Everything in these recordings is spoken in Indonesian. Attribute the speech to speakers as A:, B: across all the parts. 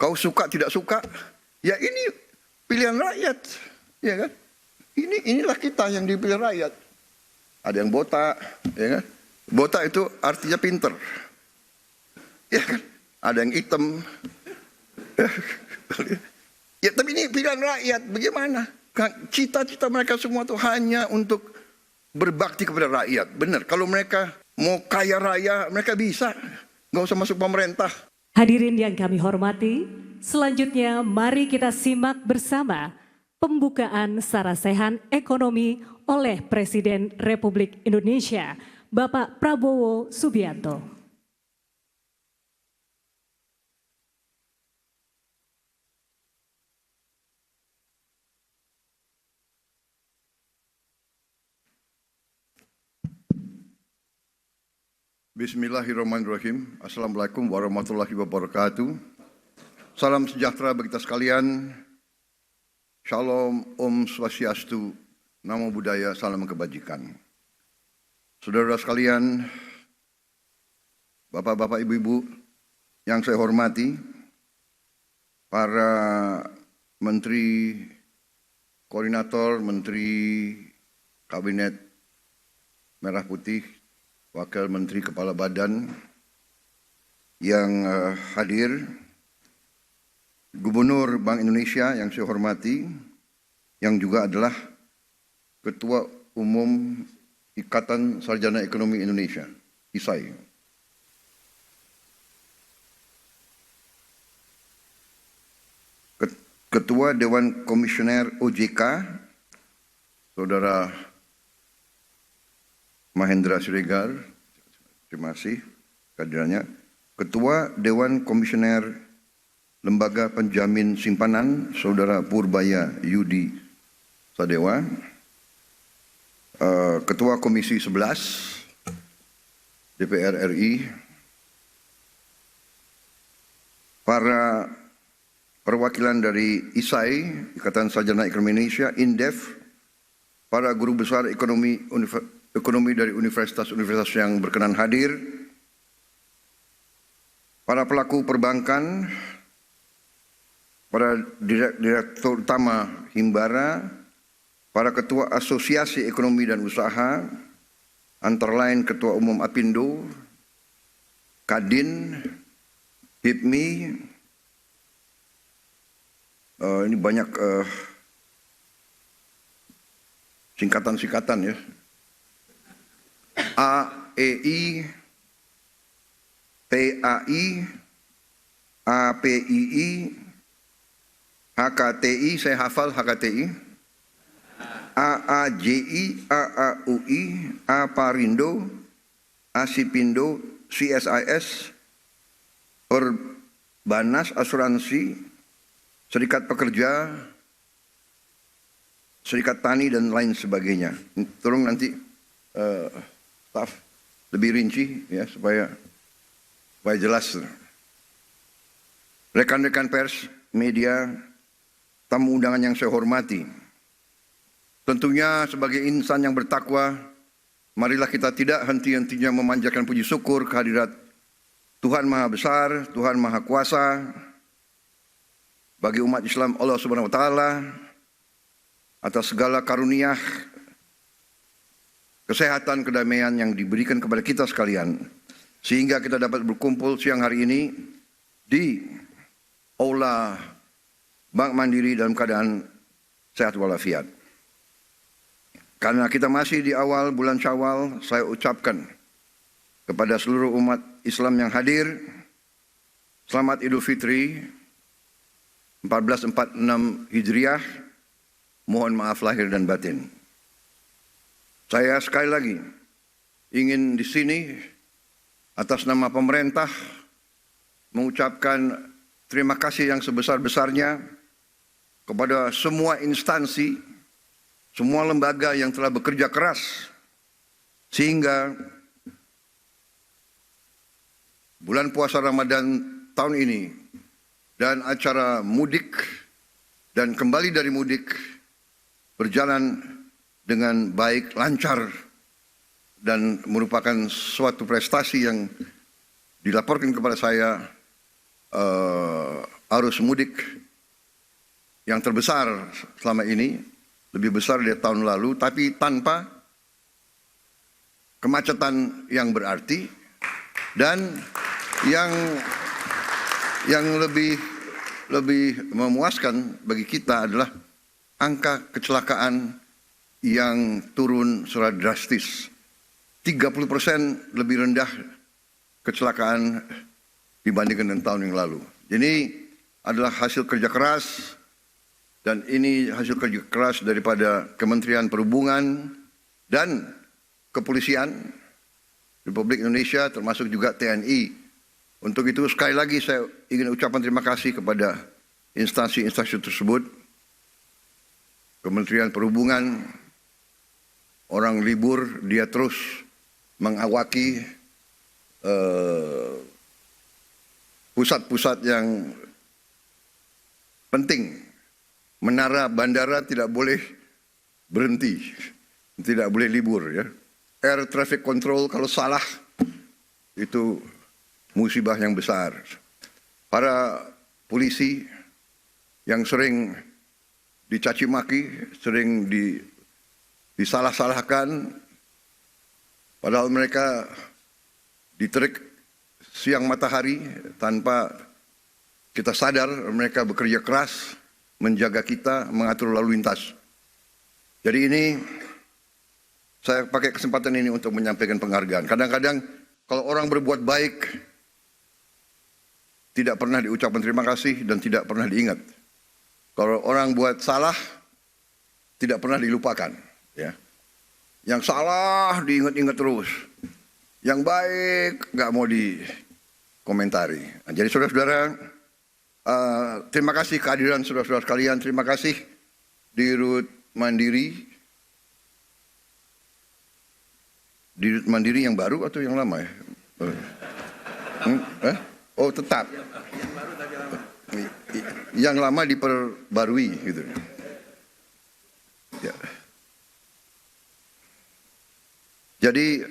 A: Kau suka tidak suka, ya ini pilihan rakyat, ya kan? Inilah kita yang dipilih rakyat. Ada yang botak, ya kan? Botak itu artinya pinter, ya kan? Ada yang hitam, ya tapi ini pilihan rakyat. Bagaimana? Cita-cita mereka semua itu hanya untuk berbakti kepada rakyat. Benar, kalau mereka mau kaya raya, mereka bisa, nggak usah masuk pemerintah.
B: Hadirin yang kami hormati, selanjutnya mari kita simak bersama pembukaan sarasehan ekonomi oleh Presiden Republik Indonesia, Bapak Prabowo Subianto.
A: Bismillahirrahmanirrahim. Assalamualaikum warahmatullahi wabarakatuh. Salam sejahtera bagi kita sekalian. Shalom, Om Swastiastu, Namo Buddhaya, salam kebajikan. Saudara sekalian, bapak-bapak, ibu-ibu yang saya hormati, para menteri, koordinator, menteri Kabinet Merah Putih, Wakil Menteri Kepala Badan yang hadir, Gubernur Bank Indonesia yang saya hormati, yang juga adalah Ketua Umum Ikatan Sarjana Ekonomi Indonesia, ISAI. Ketua Dewan Komisioner OJK, Saudara Mahendra Siregar, terima kasih kehadirannya. Ketua Dewan Komisioner Lembaga Penjamin Simpanan, Saudara Purbaya Yudi Sadewa. Ketua Komisi 11 DPR RI. Para perwakilan dari ISAI, Ikatan Sarjana Ekonomi Indonesia, INDEF, para guru besar ekonomi dari universitas-universitas yang berkenan hadir, para pelaku perbankan, para direktur utama Himbara, para ketua asosiasi ekonomi dan usaha, antara lain Ketua Umum Apindo, Kadin, HIPMI, ini banyak singkatan-singkatan ya. AEI, TAI, APII, HKTI, saya hafal HKTI, AAJI, AAUI, AParindo, ASIPindo, CSIS, Perbanas Asuransi, Serikat Pekerja, Serikat Tani, dan lain sebagainya. Tolong nanti staf lebih rinci ya supaya jelas. Rekan-rekan pers, media, tamu undangan yang saya hormati. Tentunya sebagai insan yang bertakwa, marilah kita tidak henti-hentinya memanjatkan puji syukur kehadirat Tuhan Maha Besar, Tuhan Maha Kuasa, bagi umat Islam Allah Subhanahu wa Ta'ala, atas segala karunia kesehatan, kedamaian yang diberikan kepada kita sekalian, sehingga kita dapat berkumpul siang hari ini di Aula Bank Mandiri dalam keadaan sehat walafiat. Karena kita masih di awal bulan Syawal, saya ucapkan kepada seluruh umat Islam yang hadir, selamat Idul Fitri 1446 Hijriah. Mohon maaf lahir dan batin. Saya sekali lagi ingin di sini atas nama pemerintah mengucapkan terima kasih yang sebesar-besarnya kepada semua instansi, semua lembaga yang telah bekerja keras sehingga bulan puasa Ramadan tahun ini dan acara mudik dan kembali dari mudik berjalan dengan baik, lancar, dan merupakan suatu prestasi yang dilaporkan kepada saya arus mudik yang terbesar selama ini, lebih besar dari tahun lalu, tapi tanpa kemacetan yang berarti, dan yang lebih memuaskan bagi kita adalah angka kecelakaan yang turun secara drastis. 30% lebih rendah kecelakaan dibandingkan dengan tahun yang lalu. Ini adalah hasil kerja keras, dan ini hasil kerja keras daripada Kementerian Perhubungan dan Kepolisian Republik Indonesia, termasuk juga TNI. Untuk itu sekali lagi saya ingin ucapkan terima kasih kepada instansi-instansi tersebut. Kementerian Perhubungan, orang libur, dia terus mengawaki pusat-pusat yang penting. Menara bandara tidak boleh berhenti, tidak boleh libur, ya. Air traffic control kalau salah itu musibah yang besar. Para polisi yang sering dicaci maki, sering disalah-salahkan, padahal mereka diterik siang matahari tanpa kita sadar. Mereka bekerja keras menjaga kita, mengatur lalu lintas. Jadi ini saya pakai kesempatan ini untuk menyampaikan penghargaan. Kadang-kadang kalau orang berbuat baik tidak pernah diucapkan terima kasih dan tidak pernah diingat. Kalau orang buat salah tidak pernah dilupakan, ya. Yang salah diingat-ingat terus. Yang baik nggak mau dikomentari. Nah, jadi saudara-saudara, terima kasih kehadiran saudara-saudara sekalian. Terima kasih Dirut Mandiri. Dirut Mandiri yang baru atau yang lama ya? Oh tetap. Yang lama diperbarui gitu. Ya. Jadi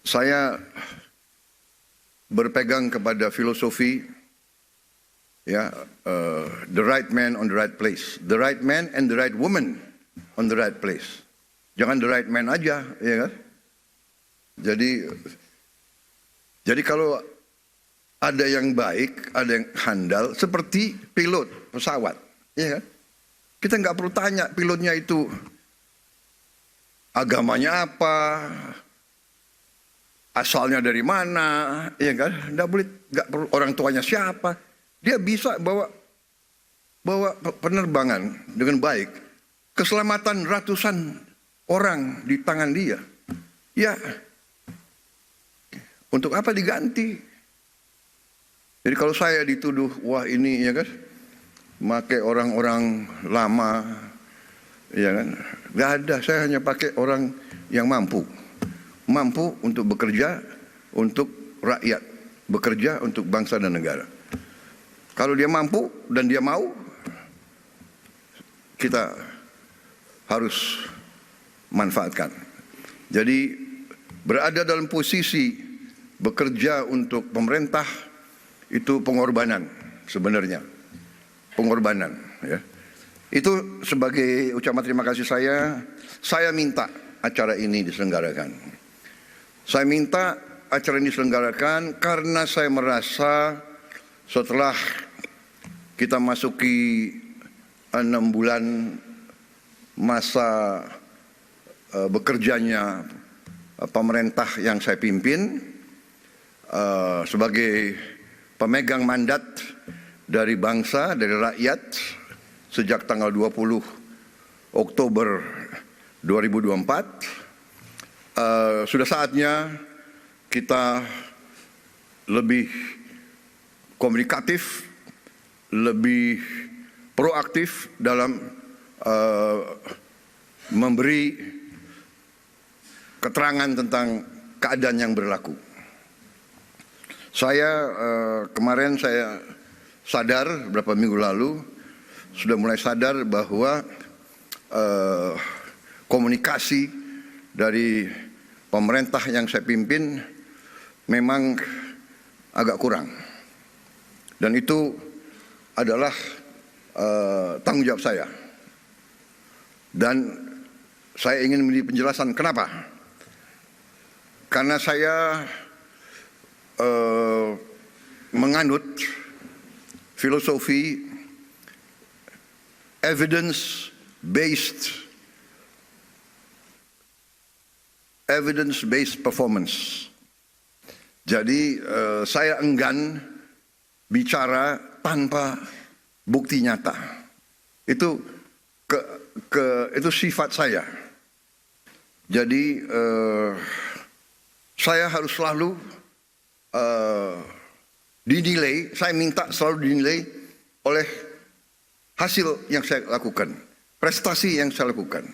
A: saya berpegang kepada filosofi, ya, the right man on the right place, the right man and the right woman on the right place. Jangan the right man aja, ya kan? Jadi kalau ada yang baik, ada yang handal, seperti pilot pesawat, ya kan? Kita nggak perlu tanya pilotnya itu agamanya apa, asalnya dari mana, ya kan? Nggak perlu orang tuanya siapa. Dia bisa bawa penerbangan dengan baik, keselamatan ratusan orang di tangan dia. Ya, untuk apa diganti? Jadi kalau saya dituduh, wah ini ya kan, pakai orang-orang lama, ya kan? Nggak ada, saya hanya pakai orang yang mampu untuk bekerja untuk rakyat, bekerja untuk bangsa dan negara. Kalau dia mampu dan dia mau, kita harus manfaatkan. Jadi berada dalam posisi bekerja untuk pemerintah itu pengorbanan sebenarnya, pengorbanan, ya. Itu sebagai ucapan terima kasih saya minta acara ini diselenggarakan. Saya minta acara ini diselenggarakan karena saya merasa setelah kita masuki 6 bulan masa bekerjanya pemerintah yang saya pimpin sebagai pemegang mandat dari bangsa, dari rakyat sejak tanggal 20 Oktober 2024, sudah saatnya kita lebih komunikatif, lebih proaktif dalam memberi keterangan tentang keadaan yang berlaku. Kemarin saya sadar beberapa minggu lalu, sudah mulai sadar bahwa komunikasi dari pemerintah yang saya pimpin memang agak kurang. Dan itu adalah tanggung jawab saya. Dan saya ingin memberi penjelasan kenapa. Karena saya menganut filosofi evidence-based performance. Jadi saya enggan bicara tanpa bukti nyata. Itu itu sifat saya. Jadi saya harus selalu dinilai, saya minta selalu dinilai oleh hasil yang saya lakukan, prestasi yang saya lakukan.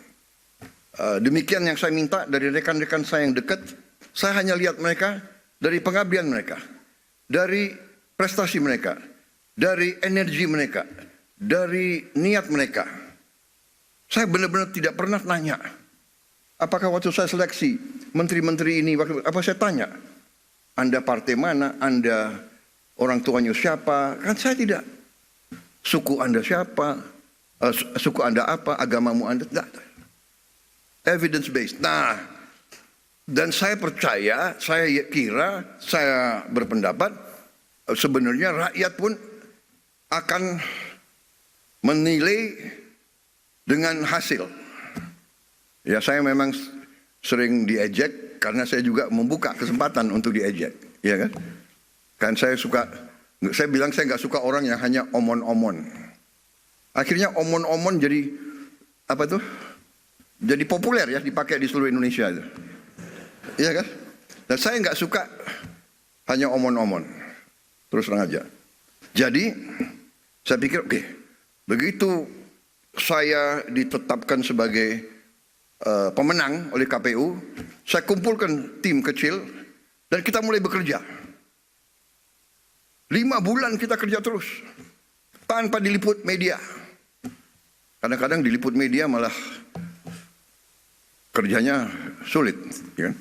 A: Demikian yang saya minta dari rekan-rekan saya yang dekat. Saya hanya lihat mereka dari pengabdian mereka, dari prestasi mereka, dari energi mereka, dari niat mereka. Saya benar-benar tidak pernah nanya, apakah waktu saya seleksi menteri-menteri ini, apa saya tanya, Anda partai mana, Anda orang tuanya siapa? Kan saya tidak. Suku Anda siapa? Suku Anda apa? Agamamu Anda? Tidak. Evidence based. Nah, dan saya percaya, saya kira, saya berpendapat sebenarnya rakyat pun akan menilai dengan hasil. Ya, saya memang sering diejek karena saya juga membuka kesempatan untuk diejek, ya kan? Kan saya bilang saya nggak suka orang yang hanya omon-omon. Akhirnya omon-omon jadi apa tuh? Jadi populer ya, dipakai di seluruh Indonesia itu. Iya kan? Dan saya nggak suka hanya omon-omon. Terus terang aja. Jadi saya pikir oke, begitu saya ditetapkan sebagai pemenang oleh KPU, saya kumpulkan tim kecil dan kita mulai bekerja. 5 bulan kita kerja terus tanpa diliput media. Kadang-kadang diliput media malah kerjanya sulit, ya.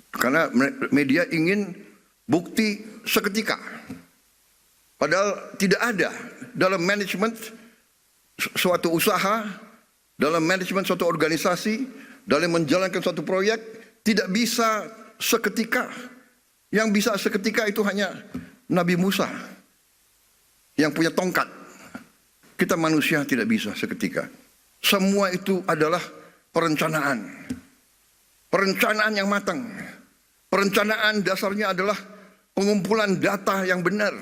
A: Karena media ingin bukti seketika. Padahal tidak ada dalam manajemen suatu usaha, dalam manajemen suatu organisasi, dalam menjalankan suatu proyek, tidak bisa seketika. Yang bisa seketika itu hanya Nabi Musa yang punya tongkat. Kita manusia tidak bisa seketika. Semua itu adalah perencanaan. Perencanaan yang matang. Perencanaan dasarnya adalah pengumpulan data yang benar.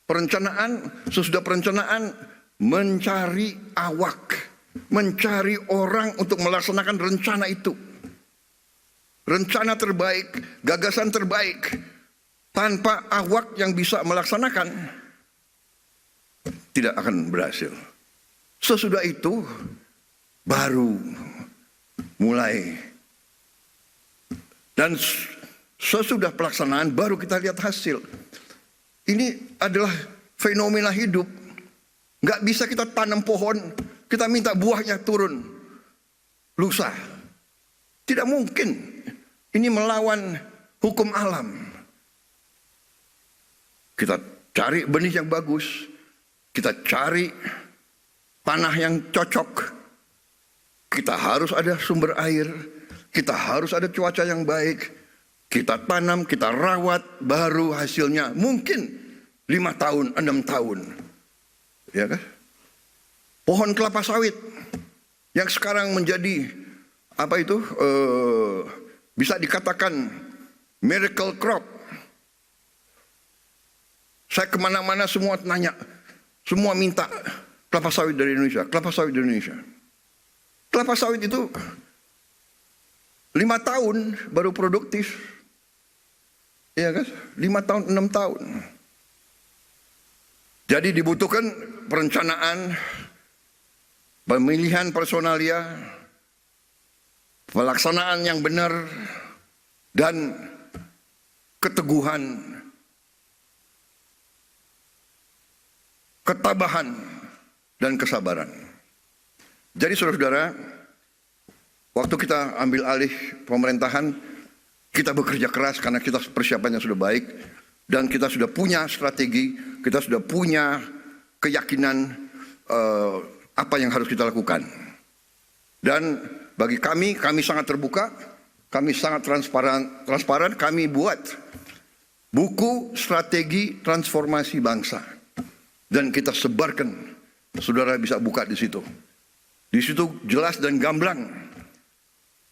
A: Perencanaan, sesudah perencanaan mencari awak, mencari orang untuk melaksanakan rencana itu. Rencana terbaik, gagasan terbaik, tanpa awak yang bisa melaksanakan, tidak akan berhasil. Sesudah itu, baru mulai. Dan sesudah pelaksanaan, baru kita lihat hasil. Ini adalah fenomena hidup. Nggak bisa kita tanam pohon, kita minta buahnya turun lusa. Tidak mungkin. Ini melawan hukum alam. Kita cari benih yang bagus, kita cari tanah yang cocok, kita harus ada sumber air, kita harus ada cuaca yang baik, kita tanam, kita rawat, baru hasilnya mungkin 5 tahun, 6 tahun. Ya kan? Pohon kelapa sawit yang sekarang menjadi apa itu bisa dikatakan miracle crop. Saya kemana-mana semua nanya, semua minta kelapa sawit dari Indonesia, kelapa sawit dari Indonesia. Kelapa sawit itu 5 tahun baru produktif. Iya kan? 5 tahun, 6 tahun. Jadi dibutuhkan perencanaan, pemilihan personalia, pelaksanaan yang benar, dan keteguhan, ketabahan, dan kesabaran. Jadi saudara-saudara, waktu kita ambil alih pemerintahan, kita bekerja keras karena kita persiapannya sudah baik. Dan kita sudah punya strategi, kita sudah punya keyakinan apa yang harus kita lakukan. Dan bagi kami sangat terbuka, kami sangat transparan, kami buat buku strategi transformasi bangsa. Dan kita sebarkan, saudara bisa buka di situ. Di situ jelas dan gamblang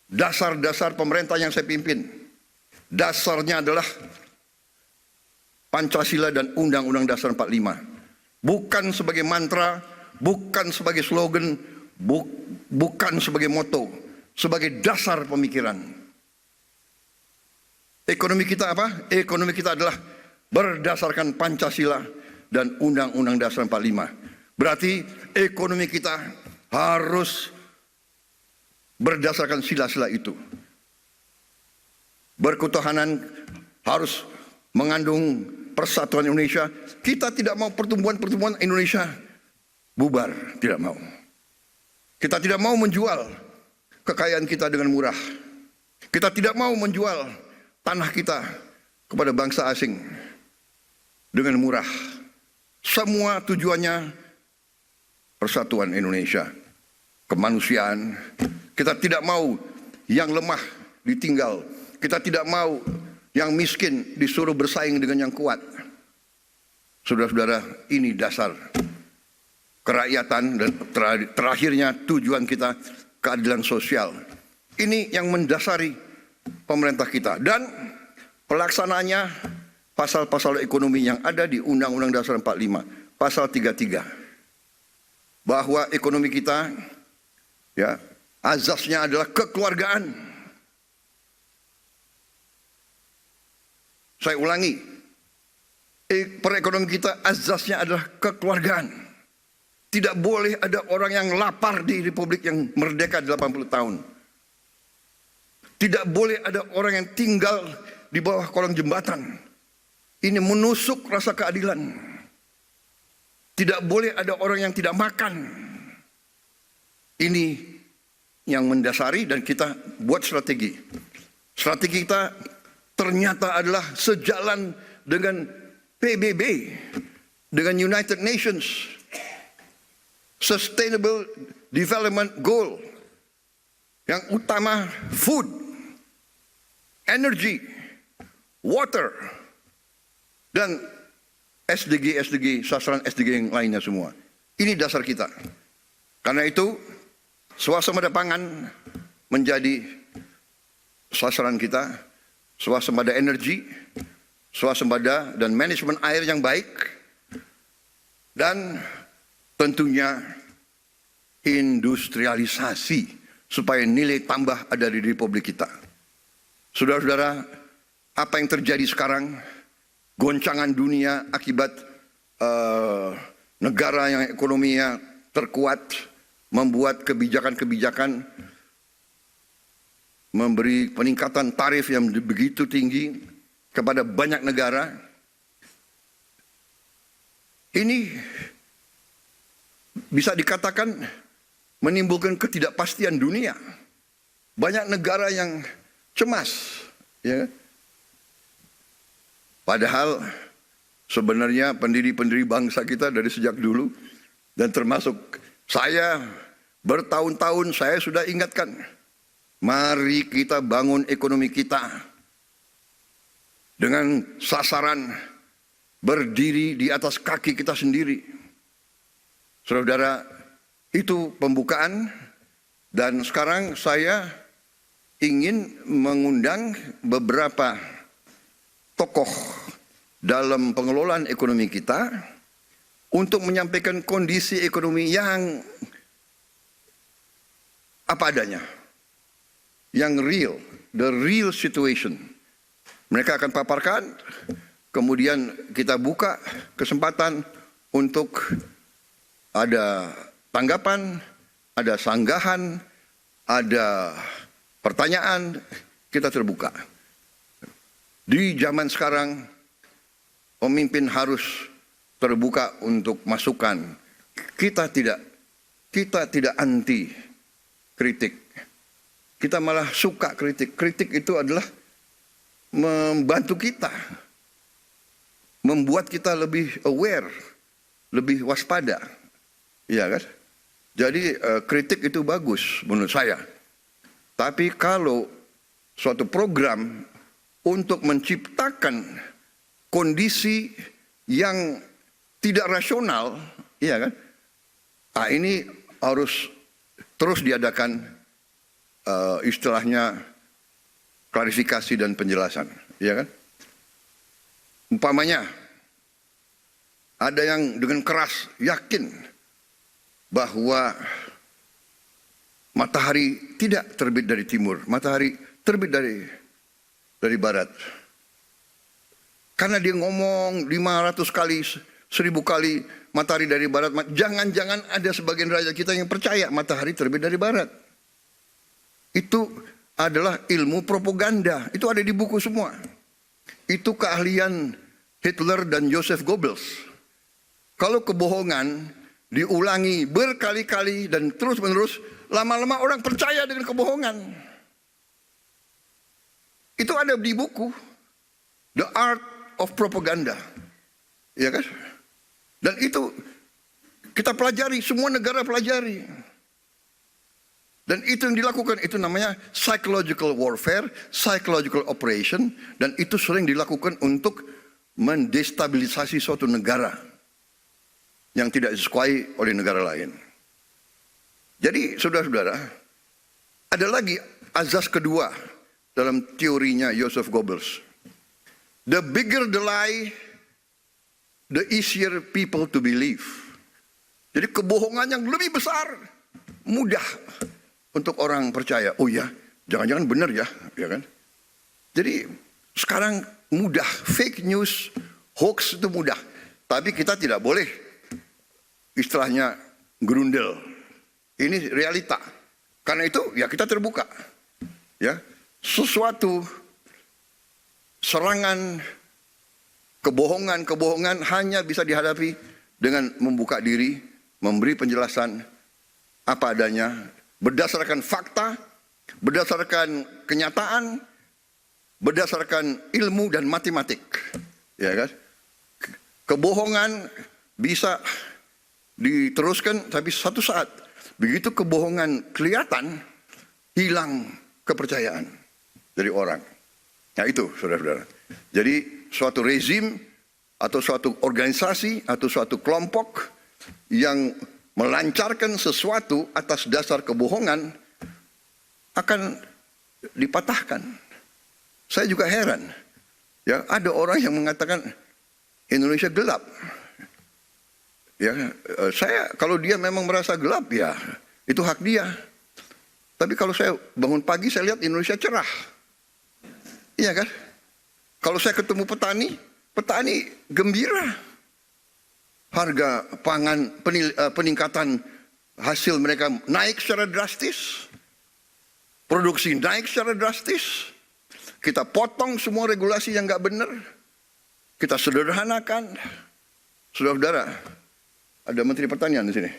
A: dasar-dasar pemerintah yang saya pimpin. Dasarnya adalah Pancasila dan Undang-Undang Dasar 45. Bukan sebagai mantra, bukan sebagai slogan, bukan sebagai moto, sebagai dasar pemikiran. Ekonomi kita apa? Ekonomi kita adalah berdasarkan Pancasila dan Undang-Undang Dasar 45. Berarti ekonomi kita harus berdasarkan sila-sila itu. Berketuhanan harus mengandung persatuan Indonesia. Kita tidak mau pertumbuhan Indonesia bubar, tidak mau. Kita tidak mau menjual kekayaan kita dengan murah. Kita tidak mau menjual tanah kita kepada bangsa asing dengan murah. Semua tujuannya persatuan Indonesia, kemanusiaan. Kita tidak mau yang lemah ditinggal. Kita tidak mau yang miskin disuruh bersaing dengan yang kuat. Saudara-saudara, ini dasar kerakyatan dan terakhirnya tujuan kita keadilan sosial. Ini yang mendasari pemerintah kita. Dan pelaksanaannya pasal-pasal ekonomi yang ada di Undang-Undang Dasar 45. Pasal 33. Bahwa ekonomi kita ya azasnya adalah kekeluargaan. Saya ulangi, perekonomian kita azasnya adalah kekeluargaan. Tidak boleh ada orang yang lapar di Republik yang merdeka 80 tahun. Tidak boleh ada orang yang tinggal di bawah kolong jembatan. Ini menusuk rasa keadilan. Tidak boleh ada orang yang tidak makan. Ini yang mendasari dan kita buat strategi. Strategi kita ternyata adalah sejalan dengan PBB, dengan United Nations Sustainable Development Goal. Yang utama food, energy, water, dan SDG, sasaran SDG yang lainnya semua. Ini dasar kita. Karena itu swasembada pangan menjadi sasaran kita. Swasembada energi, swasembada dan manajemen air yang baik, dan tentunya industrialisasi supaya nilai tambah ada di Republik kita. Saudara-saudara, apa yang terjadi sekarang, goncangan dunia akibat negara yang ekonominya terkuat, membuat kebijakan-kebijakan memberi peningkatan tarif yang begitu tinggi kepada banyak negara. Ini bisa dikatakan menimbulkan ketidakpastian dunia. Banyak negara yang cemas, ya. Padahal sebenarnya pendiri-pendiri bangsa kita dari sejak dulu dan termasuk saya bertahun-tahun saya sudah ingatkan. Mari kita bangun ekonomi kita dengan sasaran berdiri di atas kaki kita sendiri. Saudara, itu pembukaan dan sekarang saya ingin mengundang beberapa tokoh dalam pengelolaan ekonomi kita untuk menyampaikan kondisi ekonomi yang apa adanya. Yang real, the real situation. Mereka akan paparkan, kemudian kita buka kesempatan untuk ada tanggapan, ada sanggahan, ada pertanyaan, kita terbuka. Di zaman sekarang, pemimpin harus terbuka untuk masukan. Kita tidak anti kritik. Kita malah suka kritik. Kritik itu adalah membantu kita membuat kita lebih aware, lebih waspada. Iya kan? Jadi kritik itu bagus menurut saya. Tapi kalau suatu program untuk menciptakan kondisi yang tidak rasional, iya kan? Nah, ini harus terus diadakan istilahnya klarifikasi dan penjelasan, iya kan? Umpamanya ada yang dengan keras yakin bahwa matahari tidak terbit dari timur, matahari terbit dari barat. Karena dia ngomong 500 kali, 1000 kali matahari dari barat, jangan-jangan ada sebagian rakyat kita yang percaya matahari terbit dari barat. Itu adalah ilmu propaganda, itu ada di buku semua. Itu keahlian Hitler dan Joseph Goebbels. Kalau kebohongan diulangi berkali-kali dan terus-menerus, lama-lama orang percaya dengan kebohongan. Itu ada di buku The Art of Propaganda, ya kan? Dan itu kita pelajari, semua negara pelajari. Dan itu yang dilakukan, itu namanya psychological warfare, psychological operation, dan itu sering dilakukan untuk mendestabilisasi suatu negara yang tidak disukai oleh negara lain. Jadi saudara-saudara, ada lagi azas kedua dalam teorinya Joseph Goebbels. The bigger the lie, the easier people to believe. Jadi kebohongan yang lebih besar, mudah untuk orang percaya. Oh ya, jangan-jangan benar ya, ya kan? Jadi sekarang mudah, fake news, hoax itu mudah. Tapi kita tidak boleh istilahnya gerundel. Ini realita. Karena itu ya kita terbuka. Ya, sesuatu serangan kebohongan hanya bisa dihadapi dengan membuka diri, memberi penjelasan apa adanya, berdasarkan fakta, berdasarkan kenyataan, berdasarkan ilmu dan matematik. Ya kan? Kebohongan bisa diteruskan, tapi satu saat begitu kebohongan kelihatan, hilang kepercayaan dari orang. Nah itu saudara-saudara. Jadi suatu rezim atau suatu organisasi atau suatu kelompok yang melancarkan sesuatu atas dasar kebohongan akan dipatahkan. Saya juga heran. Ya, ada orang yang mengatakan Indonesia gelap. Ya, saya kalau dia memang merasa gelap ya itu hak dia. Tapi kalau saya bangun pagi saya lihat Indonesia cerah. Iya kan? Kalau saya ketemu petani gembira. Harga pangan, peningkatan hasil mereka naik secara drastis. Produksi naik secara drastis. Kita potong semua regulasi yang nggak benar. Kita sederhanakan. Saudara-saudara, ada Menteri Pertanian di sini.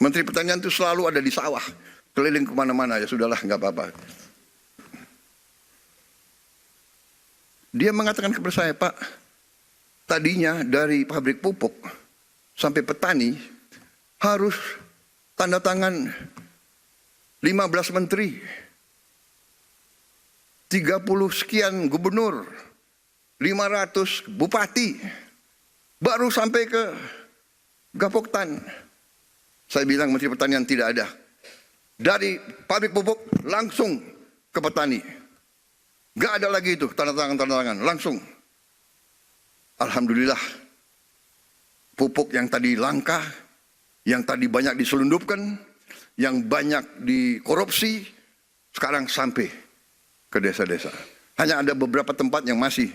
A: Menteri Pertanian itu selalu ada di sawah, keliling kemana-mana, ya sudahlah, nggak apa-apa. Dia mengatakan kepada saya, Pak, tadinya dari pabrik pupuk sampai petani harus tanda tangan 15 menteri, 30 sekian gubernur, 500 bupati, baru sampai ke Gapoktan. Saya bilang Menteri Pertanian tidak ada. Dari pabrik pupuk langsung ke petani. Gak ada lagi itu tanda tangan, langsung. Alhamdulillah. Pupuk yang tadi langka, yang tadi banyak diselundupkan, yang banyak dikorupsi, sekarang sampai ke desa-desa. Hanya ada beberapa tempat yang masih,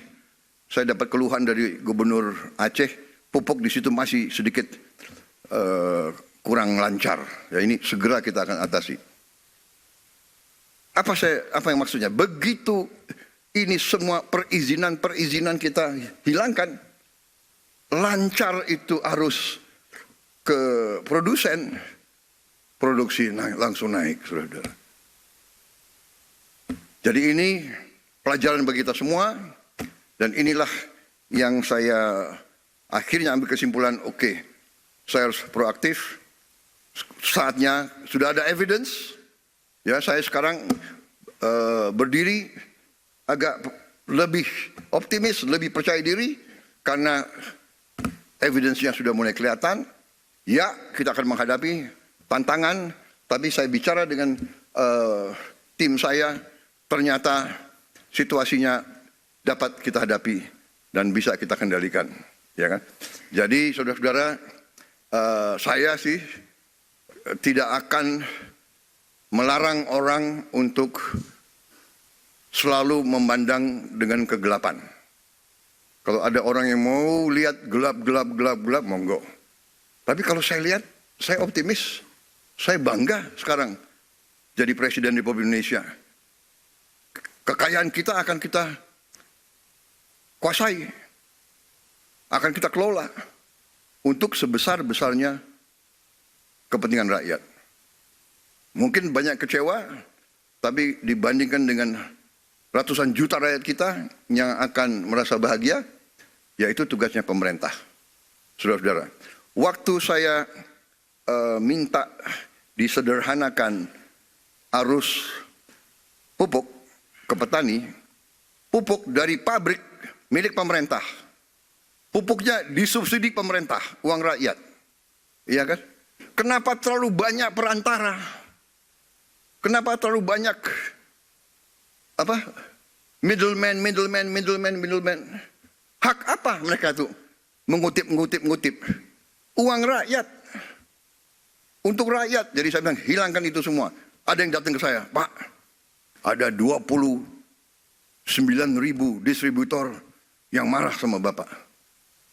A: saya dapat keluhan dari Gubernur Aceh, pupuk di situ masih sedikit kurang lancar. Ya, ini segera kita akan atasi. Apa yang maksudnya? Begitu ini semua perizinan kita hilangkan, lancar itu arus ke produsen, produksi langsung naik, saudara. Jadi ini pelajaran bagi kita semua. Dan inilah yang saya akhirnya ambil kesimpulan, oke, saya harus proaktif. Saatnya sudah ada evidence. Ya, saya sekarang berdiri agak lebih optimis, lebih percaya diri karena evidence-nya sudah mulai kelihatan. Ya, kita akan menghadapi tantangan, tapi saya bicara dengan tim saya, ternyata situasinya dapat kita hadapi dan bisa kita kendalikan, ya kan? Jadi saudara-saudara, saya sih tidak akan melarang orang untuk selalu memandang dengan kegelapan. Kalau ada orang yang mau lihat gelap, monggo. Tapi kalau saya lihat, saya optimis, saya bangga sekarang jadi Presiden Republik Indonesia. Kekayaan kita akan kita kuasai, akan kita kelola untuk sebesar-besarnya kepentingan rakyat. Mungkin banyak kecewa, tapi dibandingkan dengan ratusan juta rakyat kita yang akan merasa bahagia, yaitu tugasnya pemerintah. Saudara-saudara, waktu saya minta disederhanakan arus pupuk ke petani, pupuk dari pabrik milik pemerintah, pupuknya disubsidi pemerintah, uang rakyat, iya kan? Kenapa terlalu banyak perantara? Kenapa terlalu banyak middleman? Hak apa mereka tuh mengutip uang rakyat untuk rakyat? Jadi saya bilang hilangkan itu semua. Ada yang datang ke saya, Pak, ada 29.000 distributor yang marah sama Bapak.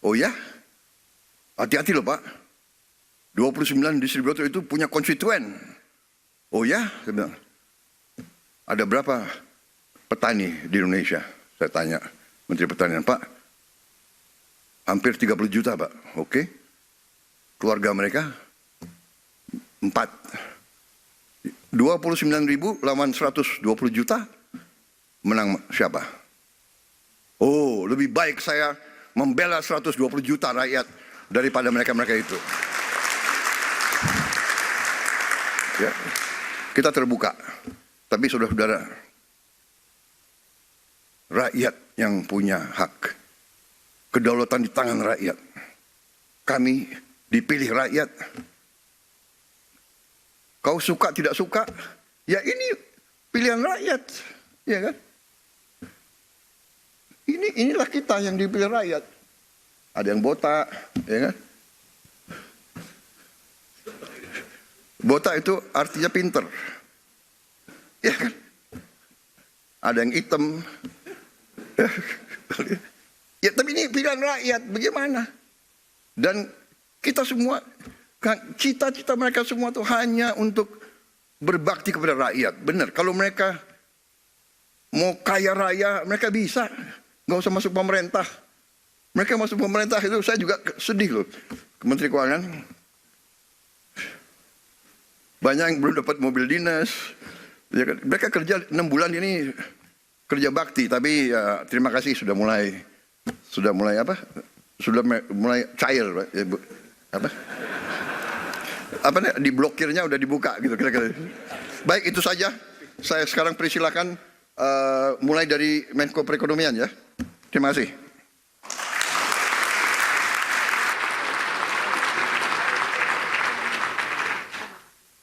A: Oh ya? Hati-hati loh Pak. 29 distributor itu punya konstituen. Oh ya? Saya bilang. Ada berapa petani di Indonesia? Saya tanya Menteri Pertanian, Pak. Hampir 30 juta Pak. Oke. Keluarga mereka 4. 29.000 lawan 120 juta. Menang siapa? Oh, lebih baik saya membela 120 juta rakyat daripada mereka-mereka itu. Ya, kita terbuka. Tapi saudara-saudara, rakyat yang punya hak. Kedaulatan di tangan rakyat. Kami dipilih rakyat. Kau suka tidak suka, ya ini pilihan rakyat. Ya kan? Inilah kita yang dipilih rakyat. Ada yang botak, ya kan? Botak itu artinya pinter. Ya kan? Ada yang hitam. Ya tapi ini pilihan rakyat, bagaimana? Dan kita semua, cita-cita mereka semua itu hanya untuk berbakti kepada rakyat. Benar, kalau mereka mau kaya raya, mereka bisa. Nggak usah masuk pemerintah. Mereka masuk pemerintah itu saya juga sedih loh. Menteri Keuangan. Banyak yang belum dapat mobil dinas. Ya kan? Mereka kerja 6 bulan ini kerja bakti. Tapi ya, terima kasih sudah mulai apa? Sudah mulai cair. Ya, apa nih, diblokirnya udah dibuka gitu kira-kira. Baik, itu saja. Saya sekarang persilakan mulai dari Menko Perekonomian ya. Terima kasih.